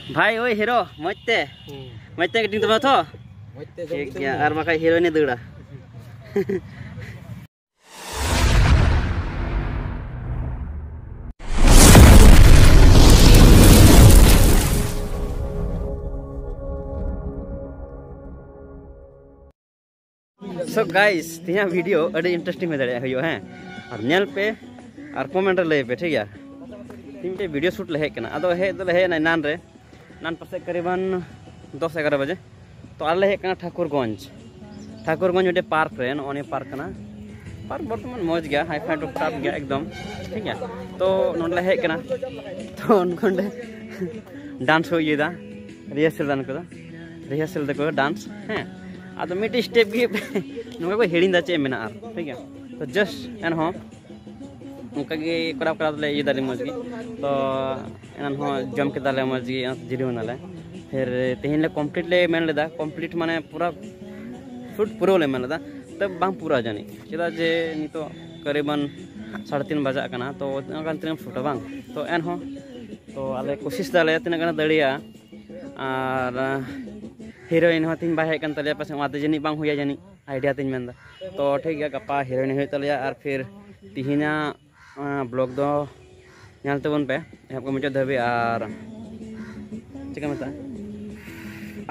भाई ओए hero मजते cutting तब तो ठीक है और बाका हीरोइन दौड़ा सो गाइस तिना वीडियो अड़ी इंटरेस्टिंग में दड़े हुई है और नेल पे और कमेंट ले पे ठीक है तीन वीडियो शूट ले हेकना अदो हे दो हे नान रे नान पासे करीबन 10-11 बजे तो आले हेकना ठाकुरगंज ओटे पार्क रे नोनी पार्क कना पार्क बर्तमान मौज गया हाई फाई टॉप टॉप गया एकदम ठीक है तो नोन ले हेकना तो उनकोंडे डांस हो येदा रिहर्सल दको डांस हैं आदो मिट स्टेप गे नोका को हेडिंग दा चे मेना ठीक है तो जस्ट एन हो उनका गे करा करा ले ये दाले मौज गी तो एन हो जम के दाले मौज गी जिरी होनाले फिर तेहिन ले कंप्लीट ले मेन लेदा कंप्लीट माने पूरा शूट पूरा ले मेन लेदा तब बांग पूरा जानी चेदा जे नि तो करीबन 3:30 बजा कना तो गान तिन शूट बांग तो एन हो तो आले कोशिश दाले तिना गाना दड़िया और हीरोइन हो तीन बाहे कन तलिया पासे वाते जनी बांग हुया जनी आइडिया तीन मेंदा तो ठीक है गपा हीरोइन हुई तलिया और फिर तिहिना ब्लॉग दो नालते बन पे एहब को मुझे धबे और चिका मता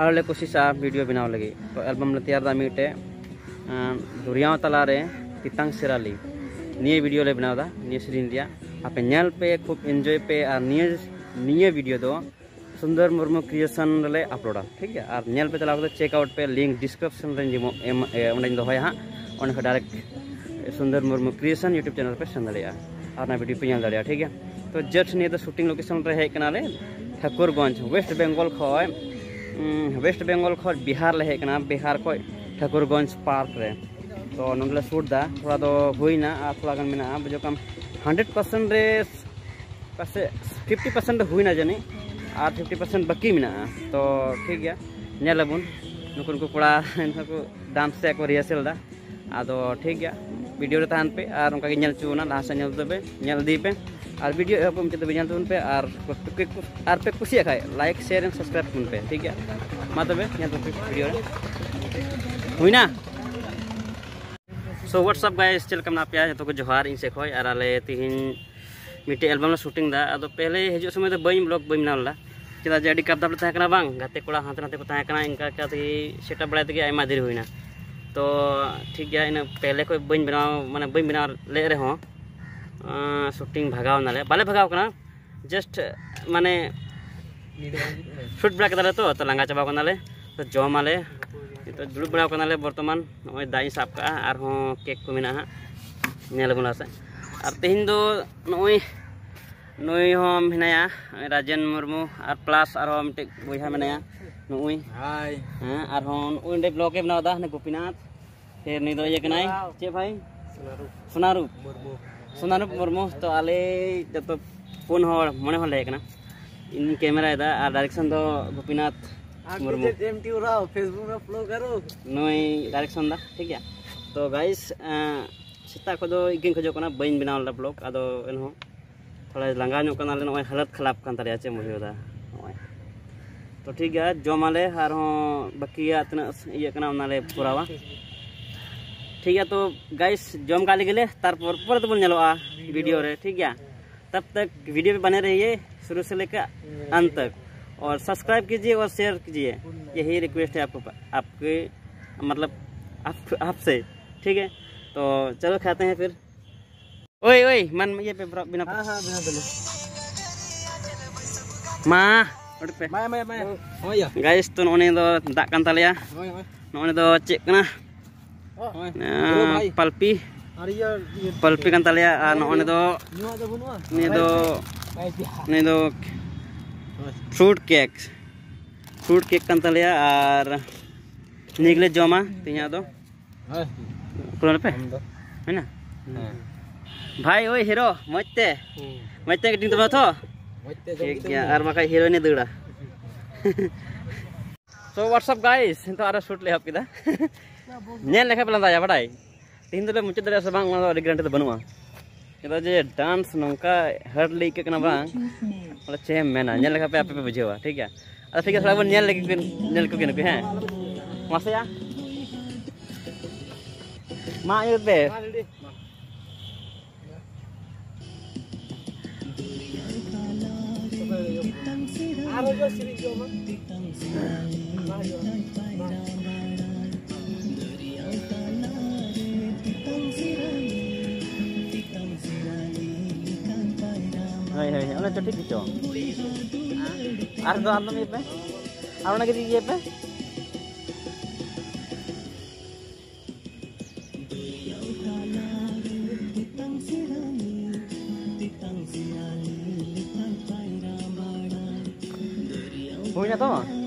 और ले कोशिश वीडियो बनाव लगे तो एल्बम ले तैयार दा मीटे दुरियाव तला रे तितांग सिराली निये वीडियो ले बनाव दा निये सीरीन दिया आपे नेल पे खूब एंजॉय पे और निये वीडियो दो सुंदर मुर्मू क्रिएशन ले अपलोडा ठीक है और नेल पे चला चेकआउट पे लिंक डिस्क्रिप्शन रे दोहया हाँ उन्हें डायरेक्ट सुंदर मुर्मू क्रिएशन यूट्यूब चैनल पे सेन दाड़ा और ना वीडियो पे नल दाड़ा ठीक है तो जस्ट नहीं तो शूटिंग लोकेशन रे हेकना ले ठाकुरगंज वेस्ट बेंगल खो बिहार ले हेकना बिहार खो ठाकुरगंज पार्क रे तो नोंडले शूट दा थोड़ा दो हुईना और थोड़ा गन मेना बुझो कम 100% रे पासे 50% हुईना जानी और 50% बाकी मेना तो ठीक है नेलबुन नुकुन कोड़ा इनको डांस से को रिहर्सल दा आदो ठीक है वीडियो रे तहन पे और उनका नेल चुना लास्ट नेल दबे नेल दी पे और वीडियो एप को मुझे बेजन तुन पे और पे खुशी खाए लाइक शेयर एंड सब्सक्राइब तुन पे ठीक है मा तबे नेल पे वीडियो रे हुईना सो व्हाट्सअप गाइस चल कम ना पे तो को जोहार इन से खोय और आले तिहिन मिटे एल्बम शूटिंग दा अदो पहले हजो समय तो बई ब्लॉग बई बनावला चेदा जे अडी कपदाप तहे कना बांग गाते कोड़ा हाथ नाते को तहे कना इनका काती सेटअप बड़ा तगे आयमा देर हुईना तो ठीक गया इन पहले को बई बनाव माने बई बनाव ले रे हो शूटिंग भगाव नाले बाले भगाव कना जस्ट माने शूट बड़ा कदाले तो लांगा चाबा कनाले तो जमाले तो दुड़ बड़ा कनाले वर्तमान नय दाई साब का और हो केक को मेना हा नेल गुना से और तेहिन दो नय नय हम हिनाया राजेन मुर्मू और प्लस और मिटे बुझा मेनाया नय हाय हां और हम ओंडे ब्लॉग के बनावदा ने गोपीनाथ फिर नहीं दो ये कनाई चे भाई सोनारूप मुर्मू तो आले जब फोन हो मने हो ले कना इन कैमरा दा और डायरेक्शन दो गोपीनाथ मुर्मू एमटी राव फेसबुक रे फॉलो करो नय डायरेक्शन दा ठीक है तो गाइस सेता को दो इगिन खजो कना बइन बनावला ब्लॉग आदो एनहो थोड़ा लंगा नो कना ले नय हालत खराब कान तारे चे मुझेदा तो ठीक है जमाले और हो बाकी तना ये कना उनाले पुरावा ठीक है तो गाइस जम का लेगले तारपर पर तो बोल नलोआ वीडियो रे ठीक है तब तक वीडियो पे बने रहिए शुरू से लेकर अंत तक और सब्सक्राइब कीजिए और शेयर कीजिए यही रिक्वेस्ट है आपके मतलब आपसे ठीक है तो चलो खाते हैं फिर ओए ओए मन ये पे बिना हां बिना बोले मां ओड पे मां ओया गाइस तो नोने दो दा कान तालिया नोने दो चेक कना पल्पी कान तालिया और नोने दो ने दो फ्रूट केक कान तालिया और निगले जमा तिया दो कुल पे है ना भाई ओए हीरो मजते कटिंग तब तो ठीक है और बाका हीरोइन दौड़ा सो व्हाट्सअप गाइस तो आरो शूट ले हब किदा नेल लेखा पेला दाया बड़ाई तीन दले मुचाद दरे से बांग गारंटी तो बनुआ kita je dance nongka hard lagi ke kenapa kalau cem mana nyel apa apa bujewa ठीक है ada ठीक है थोड़ा nyel lagi है masih ya mak yuk deh hai udah cuti gitu ardo alum ini apa lagi di apa punya tuh